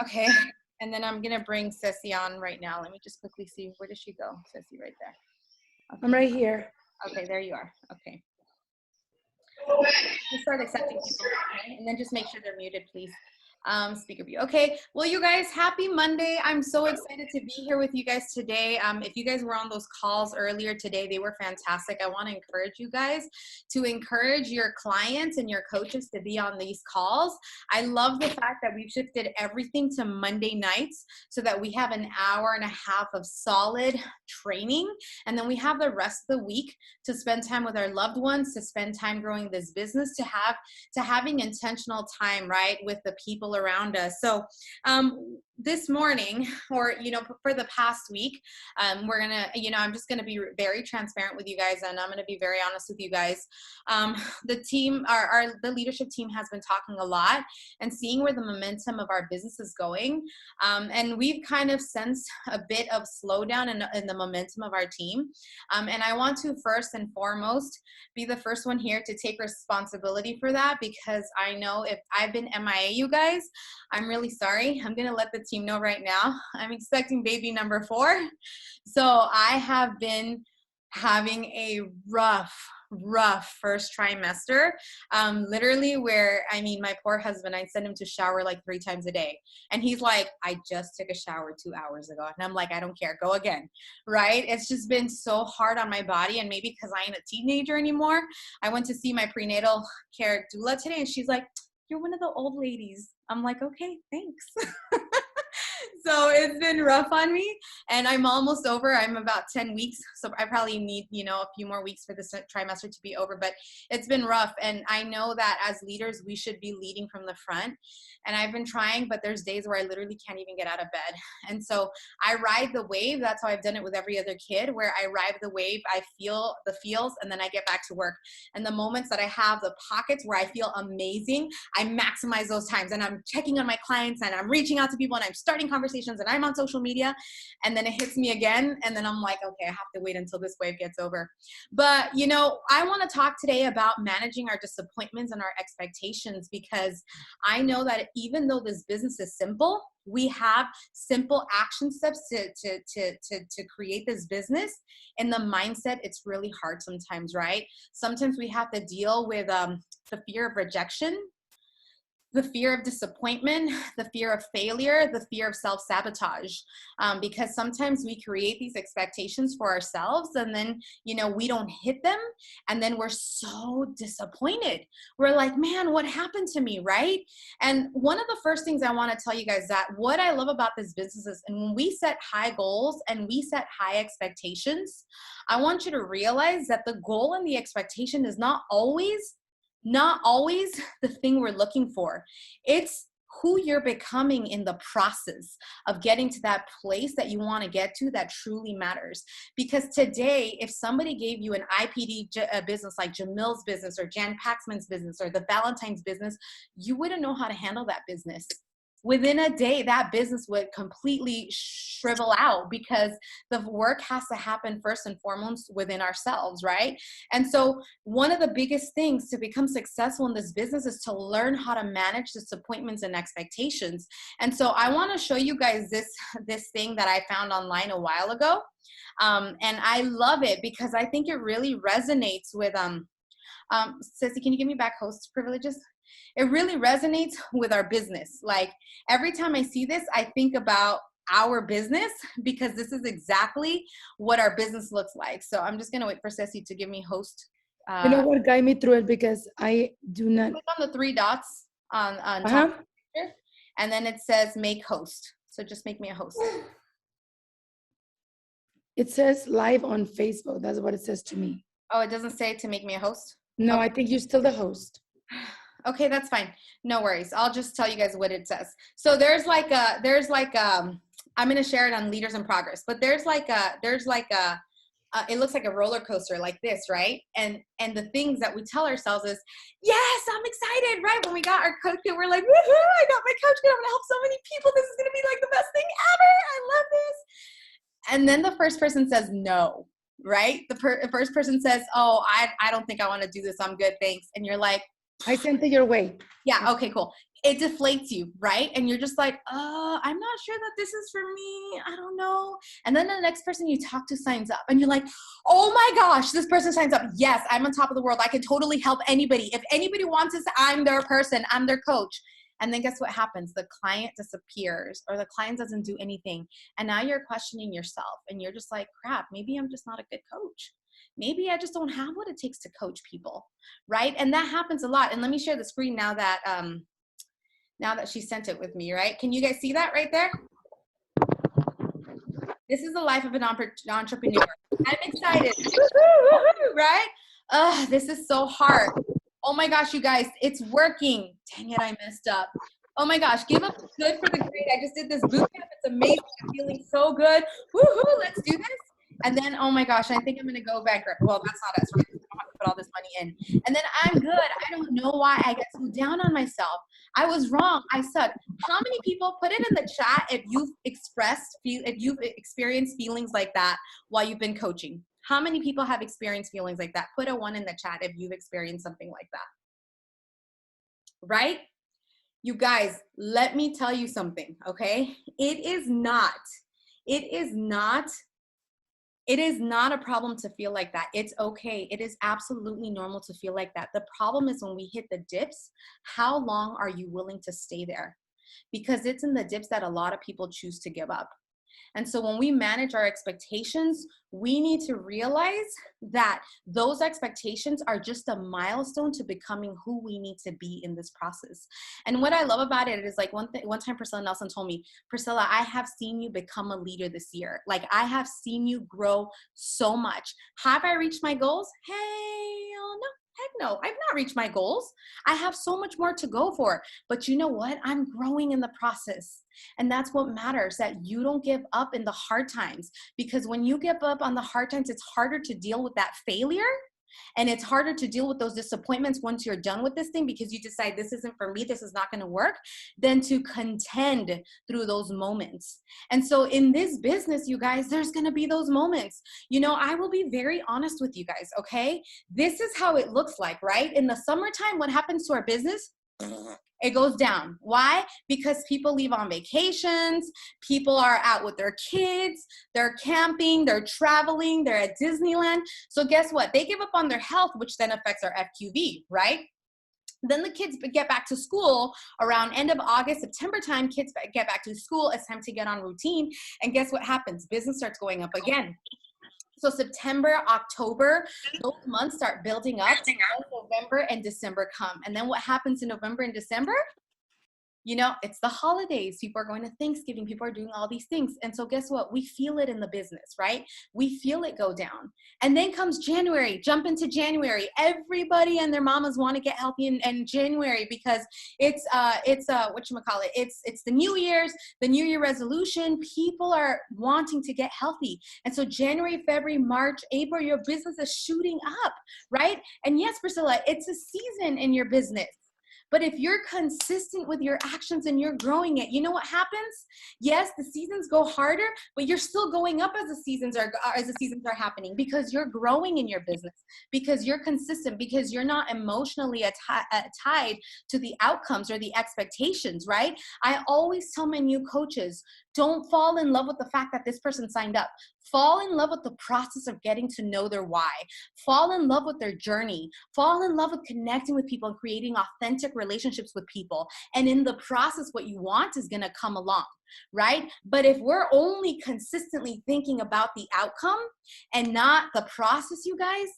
Okay. And then I'm going to bring Ceci on right now. Let me just quickly see. Where did she go? Ceci right there. Okay. I'm right here. Okay, there you are. Okay. Just start accepting people, okay? And then just make sure they're muted, please. Speaker view. Okay, well, you guys, happy Monday. I'm so excited to be here with you guys today. If you guys were on those calls earlier today, they were fantastic. I want to encourage you guys to encourage your clients and your coaches to be on these calls. I love the fact that we've shifted everything to Monday nights so that we have an hour and a half of solid training, and then we have the rest of the week to spend time with our loved ones, to spend time growing this business, to having intentional time, right, with the people around us. So this morning, or for the past week, we're gonna, I'm just gonna be very transparent with you guys, and I'm gonna be very honest with you guys. The team, the leadership team has been talking a lot and seeing where the momentum of our business is going, and we've kind of sensed a bit of slowdown in the momentum of our team, and I want to first and foremost be the first one here to take responsibility for that, because I know if I've been MIA, you guys, I'm really sorry. I'm gonna let the team know right now. I'm expecting baby number 4. So I have been having a rough first trimester, literally, where, I mean, my poor husband, I send him to shower like 3 times a day, and he's like, I just took a shower 2 hours ago, and I'm like, I don't care, go again, right? It's just been so hard on my body, and maybe because I ain't a teenager anymore. I went to see my prenatal care doula today, and she's like, you're one of the old ladies. I'm like, okay, thanks. So it's been rough on me, and I'm almost over. I'm about 10 weeks, so I probably need, a few more weeks for this trimester to be over, but it's been rough. And I know that as leaders, we should be leading from the front, and I've been trying, but there's days where I literally can't even get out of bed. And so I ride the wave. That's how I've done it with every other kid, where I ride the wave, I feel the feels, and then I get back to work. And the moments that I have the pockets where I feel amazing, I maximize those times, and I'm checking on my clients, and I'm reaching out to people, and I'm starting conversations, and I'm on social media, and then it hits me again, and then I'm like, okay, I have to wait until this wave gets over. But I want to talk today about managing our disappointments and our expectations, because I know that even though this business is simple, we have simple action steps to create this business. In the mindset, it's really hard sometimes, right? Sometimes we have to deal with the fear of rejection, the fear of disappointment, the fear of failure, the fear of self-sabotage, because sometimes we create these expectations for ourselves, and then, we don't hit them, and then we're so disappointed. We're like, man, what happened to me, right? And one of the first things I want to tell you guys, that what I love about this business is, and when we set high goals and we set high expectations, I want you to realize that the goal and the expectation is not always the thing we're looking for. It's who you're becoming in the process of getting to that place that you want to get to that truly matters. Because today, if somebody gave you an IPD business like Jamil's business or Jan Paxman's business or the Valentine's business, you wouldn't know how to handle that business. Within a day, that business would completely shrivel out, because the work has to happen first and foremost within ourselves, right? And so one of the biggest things to become successful in this business is to learn how to manage disappointments and expectations. And so I want to show you guys this thing that I found online a while ago. And I love it because I think it really resonates with, Sissy, can you give me back host privileges? It really resonates with our business. Like, every time I see this, I think about our business, because this is exactly what our business looks like. So I'm just going to wait for Ceci to give me host. You know what, guide me through it, because I do not. Click on the 3 dots on top of the picture, and then it says make host. So just make me a host. It says live on Facebook. That's what it says to me. Oh, it doesn't say to make me a host? No, okay. I think you're still the host. Okay, that's fine. No worries. I'll just tell you guys what it says. So there's like I'm going to share it on Leaders in Progress, but it looks like a roller coaster like this, right? And the things that we tell ourselves is, yes, I'm excited, right? When we got our coach kit, we're like, woohoo, I got my coach kit. I'm going to help so many people. This is going to be like the best thing ever. I love this. And then the first person says no, right? The first person says, oh, I don't think I want to do this. I'm good, thanks. And you're like, I sent it your way. Yeah, okay, cool. it deflates you, right? And you're just like, I'm not sure that this is for me. I don't know. And then the next person you talk to signs up and you're like, oh my gosh, this person signs up. Yes, I'm on top of the world. I can totally help anybody. If anybody wants this, I'm their person. I'm their coach. And then guess what happens? The client disappears or the client doesn't do anything. And now you're questioning yourself and you're just like, crap, maybe I'm just not a good coach. Maybe I just don't have what it takes to coach people, right? And that happens a lot. And let me share the screen now that she sent it with me, right? Can you guys see that right there? This is the life of an entrepreneur. I'm excited, right? This is so hard. Oh my gosh, you guys, it's working. Dang it, I messed up. Oh my gosh, give up good for the great. I just did this boot camp. It's amazing. I'm feeling so good. Woohoo, let's do this. And then, oh my gosh, I think I'm gonna go bankrupt. Well, that's not us, right? I don't have to put all this money in. And then I'm good. I don't know why I get so down on myself. I was wrong. I suck. How many people, put it in the chat if you've experienced feelings like that while you've been coaching? How many people have experienced feelings like that? Put a 1 in the chat if you've experienced something like that. Right? You guys, let me tell you something, okay? It is not a problem to feel like that. It's okay. It is absolutely normal to feel like that. The problem is when we hit the dips, how long are you willing to stay there? Because it's in the dips that a lot of people choose to give up. And so when we manage our expectations, we need to realize that those expectations are just a milestone to becoming who we need to be in this process. And what I love about it is like one time Priscilla Nelson told me, Priscilla, I have seen you become a leader this year. Like I have seen you grow so much. Have I reached my goals? Hell no. Heck no, I've not reached my goals. I have so much more to go for. But you know what? I'm growing in the process. And that's what matters, that you don't give up in the hard times. Because when you give up on the hard times, it's harder to deal with that failure. And it's harder to deal with those disappointments once you're done with this thing because you decide this isn't for me, this is not going to work, than to contend through those moments. And so in this business, you guys, there's going to be those moments. You know, I will be very honest with you guys, okay? This is how it looks like, right? In the summertime, what happens to our business? It goes down. Why? Because people leave on vacations, people are out with their kids, they're camping, they're traveling, they're at Disneyland. So guess what? They give up on their health, which then affects our FQV, right? Then the kids get back to school around end of August, September time, kids get back to school. It's time to get on routine. And guess what happens? Business starts going up again. So September, October, those months start building up. November and December come. And then what happens in November and December? You know, it's the holidays. People are going to Thanksgiving. People are doing all these things. And so guess what? We feel it in the business, right? We feel it go down. And then comes January. Jump into January. Everybody and their mamas want to get healthy in January because it's whatchamacallit. It's the New Year's, the New Year resolution. People are wanting to get healthy. And so January, February, March, April, your business is shooting up, right? And yes, Priscilla, it's a season in your business. But if you're consistent with your actions and you're growing it, you know what happens? Yes, the seasons go harder, but you're still going up as the seasons are happening because you're growing in your business, because you're consistent, because you're not emotionally tied to the outcomes or the expectations, right? I always tell my new coaches, don't fall in love with the fact that this person signed up. Fall in love with the process of getting to know their why. Fall in love with their journey. Fall in love with connecting with people and creating authentic relationships with people. And in the process, what you want is going to come along, right? But if we're only consistently thinking about the outcome and not the process, you guys,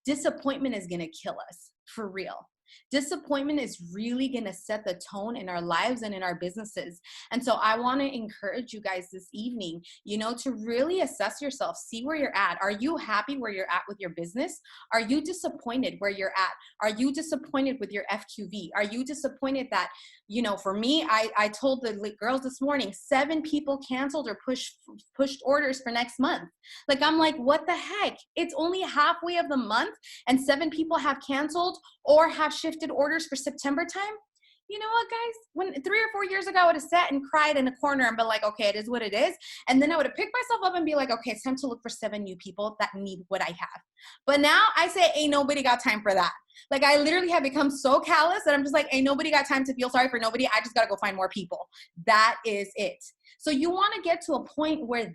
disappointment is going to kill us for real. Disappointment is really going to set the tone in our lives and in our businesses. And so I want to encourage you guys this evening, you know, to really assess yourself, see where you're at. Are you happy where you're at with your business? Are you disappointed where you're at? Are you disappointed with your FQV? Are you disappointed that, you know, for me, I told the girls this morning, 7 people canceled or pushed orders for next month. Like, I'm like, what the heck? It's only halfway of the month and 7 people have canceled or have shifted orders for September time. you know what, guys? When 3 or 4 years ago, I would have sat and cried in a corner and been like, okay, it is what it is. And then I would have picked myself up and be like, okay, it's time to look for 7 new people that need what I have. But now I say, ain't nobody got time for that. Like, I literally have become so callous that I'm just like, ain't nobody got time to feel sorry for nobody. I just got to go find more people. That is it. So you want to get to a point where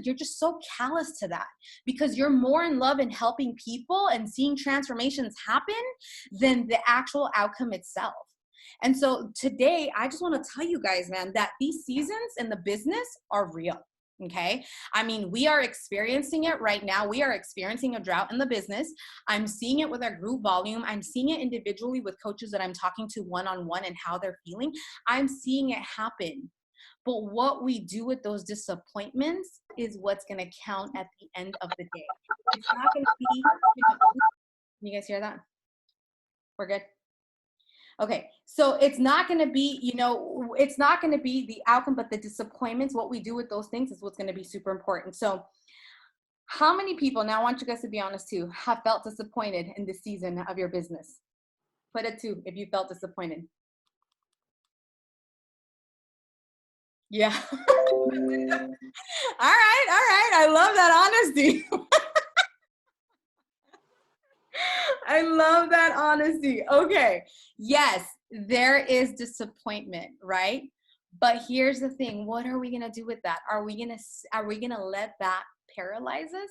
you're just so callous to that, because you're more in love in helping people and seeing transformations happen than the actual outcome itself. And so today, I just want to tell you guys, man, that these seasons in the business are real. Okay. I mean, we are experiencing it right now. We are experiencing a drought in the business. I'm seeing it with our group volume. I'm seeing it individually with coaches that I'm talking to one-on-one and how they're feeling. I'm seeing it happen. But what we do with those disappointments is what's going to count at the end of the day. It's not going to be, can you guys hear that? We're good? Okay, so it's not going to be, it's not going to be the outcome, but the disappointments, what we do with those things is what's going to be super important. So how many people, now I want you guys to be honest too, have felt disappointed in this season of your business? Put a 2 if you felt disappointed. Yeah. All right. I love that honesty. I love that honesty. Okay. Yes, there is disappointment, right? But here's the thing. What are we going to do with that? Are we going to let that paralyze us?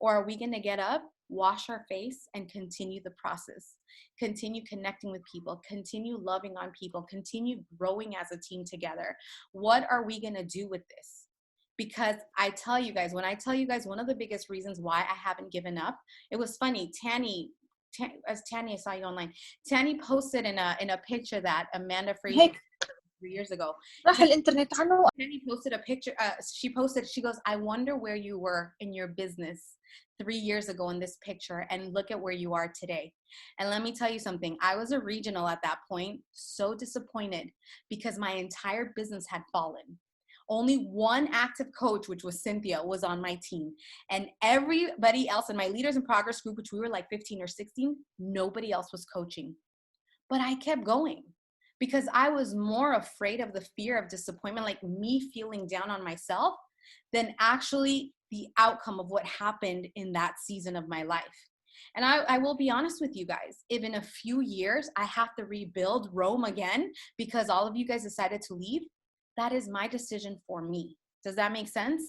Or are we going to get up, wash our face, and continue the process? Continue connecting with people, continue loving on people, continue growing as a team together. What are we going to do with this? Because I tell you guys, when I tell you guys, one of the biggest reasons why I haven't given up, it was funny. Tanny, I saw you online. Tanny posted in a picture that Amanda Fraser 3 years ago. Tanny posted a picture. She goes, I wonder where you were in your business 3 years ago in this picture, and look at where you are today. And let me tell you something. I was a regional at that point, so disappointed because my entire business had fallen. Only one active coach, which was Cynthia, was on my team. And everybody else in my Leaders in Progress group, which we were like 15 or 16, nobody else was coaching. But I kept going because I was more afraid of the fear of disappointment, like me feeling down on myself, than actually the outcome of what happened in that season of my life. And I will be honest with you guys, if in a few years I have to rebuild Rome again because all of you guys decided to leave, that is my decision for me. Does that make sense?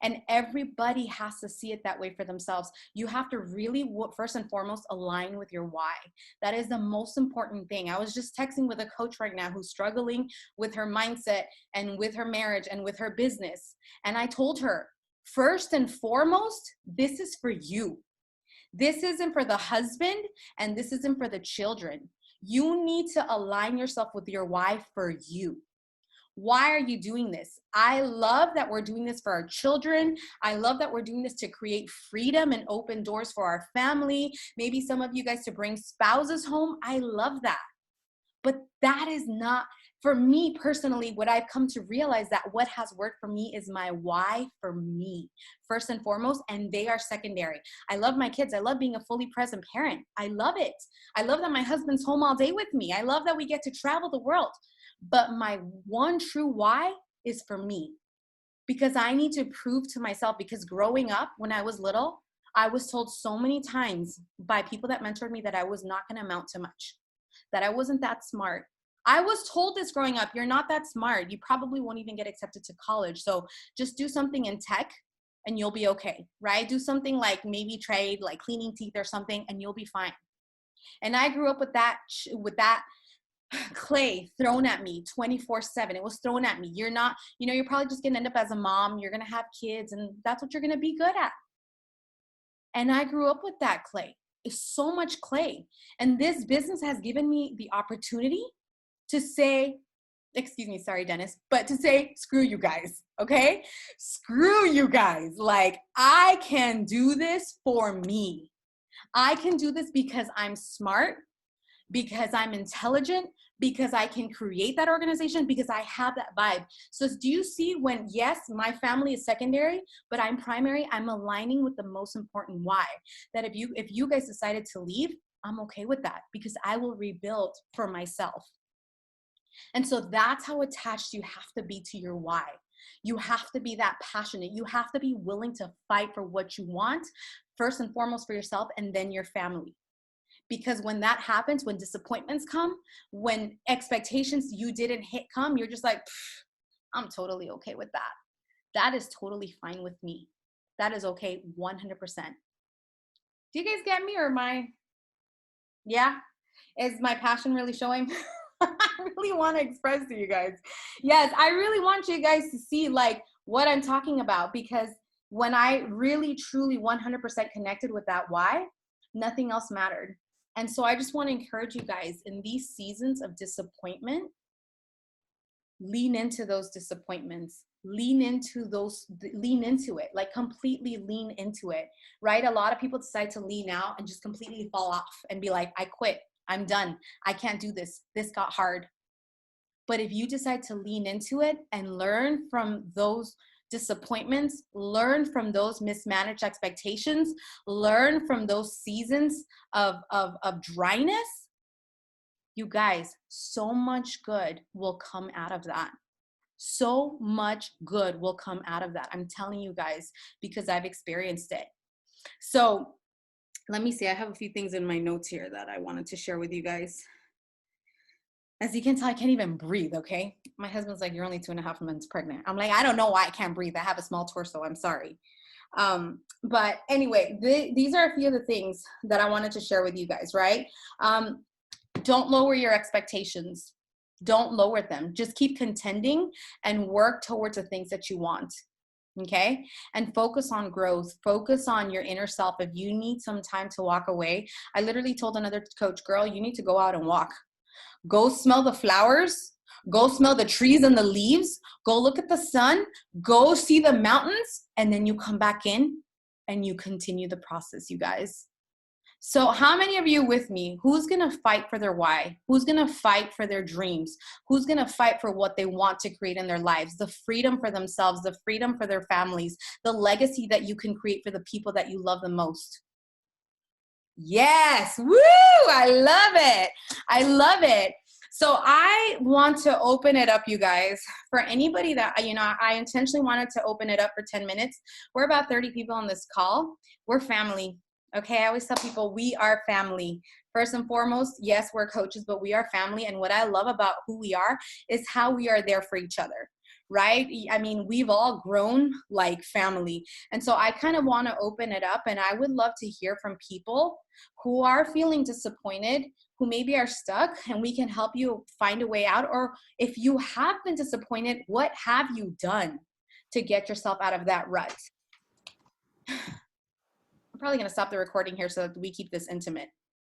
And everybody has to see it that way for themselves. You have to really, first and foremost, align with your why. That is the most important thing. I was just texting with a coach right now who's struggling with her mindset and with her marriage and with her business. And I told her, first and foremost, this is for you. This isn't for the husband and this isn't for the children. You need to align yourself with your why for you. Why are you doing this? I love that we're doing this for our children. I love that we're doing this to create freedom and open doors for our family. Maybe some of you guys to bring spouses home. I love that. But that is not, for me personally, what I've come to realize that what has worked for me is my why for me, first and foremost, and they are secondary. I love my kids. I love being a fully present parent. I love it. I love that my husband's home all day with me. I love that we get to travel the world. But my one true why is for me, because I need to prove to myself, because growing up when I was little, I was told so many times by people that mentored me that I was not going to amount to much, that I wasn't that smart. I was told this growing up, you're not that smart. You probably won't even get accepted to college. So just do something in tech and you'll be okay, right? Do something like maybe trade, like cleaning teeth or something, and you'll be fine. And I grew up with that clay thrown at me 24/7. It was thrown at me. You're not, you're probably just going to end up as a mom. You're going to have kids and that's what you're going to be good at. And I grew up with that clay. It's so much clay. And this business has given me the opportunity to say, excuse me, sorry, Dennis, but to say, screw you guys, okay? Screw you guys. Like, I can do this for me. I can do this because I'm smart, because I'm intelligent, because I can create that organization, because I have that vibe. So do you see when, yes, my family is secondary, but I'm primary, I'm aligning with the most important why. That if you guys decided to leave, I'm okay with that because I will rebuild for myself. And so that's how attached you have to be to your why. You have to be that passionate. You have to be willing to fight for what you want, first and foremost for yourself, and then your family. Because when that happens, when disappointments come, when expectations you didn't hit come, you're just like, I'm totally okay with that. That is totally fine with me. That is okay 100%. Do you guys get me, or yeah? Is my passion really showing? I really want to express to you guys. Yes, I really want you guys to see like what I'm talking about, because when I really, truly 100% connected with that why, nothing else mattered. And so I just want to encourage you guys in these seasons of disappointment, lean into those disappointments, lean into it, like completely lean into it, right? A lot of people decide to lean out and just completely fall off and be like, I quit, I'm done, I can't do this, this got hard. But if you decide to lean into it and learn from those disappointments, learn from those mismanaged expectations, learn from those seasons of dryness, you guys, so much good will come out of that. So much good will come out of that. I'm telling you guys, because I've experienced it. So let me see. I have a few things in my notes here that I wanted to share with you guys. As you can tell, I can't even breathe, okay? My husband's like, you're only 2.5 months pregnant. I'm like, I don't know why I can't breathe. I have a small torso. I'm sorry. But anyway, these are a few of the things that I wanted to share with you guys, right? Don't lower your expectations. Don't lower them. Just keep contending and work towards the things that you want. Okay. And focus on growth. Focus on your inner self. If you need some time to walk away, I literally told another coach, girl, you need to go out and walk. Go smell the flowers. Go smell the trees and the leaves. Go look at the sun. Go see the mountains. And then you come back in and you continue the process, you guys. So how many of you with me, who's going to fight for their why? Who's going to fight for their dreams? Who's going to fight for what they want to create in their lives? The freedom for themselves, the freedom for their families, the legacy that you can create for the people that you love the most. Yes. Woo! I love it. I love it. So I want to open it up, you guys, for anybody that, I intentionally wanted to open it up for 10 minutes. We're about 30 people on this call. We're family. Okay, I always tell people we are family. First and foremost, yes, we're coaches, but we are family. And what I love about who we are is how we are there for each other, right? I mean, we've all grown like family. And so I kind of want to open it up, and I would love to hear from people who are feeling disappointed, who maybe are stuck, and we can help you find a way out. Or if you have been disappointed, what have you done to get yourself out of that rut? I'm probably going to stop the recording here so that we keep this intimate.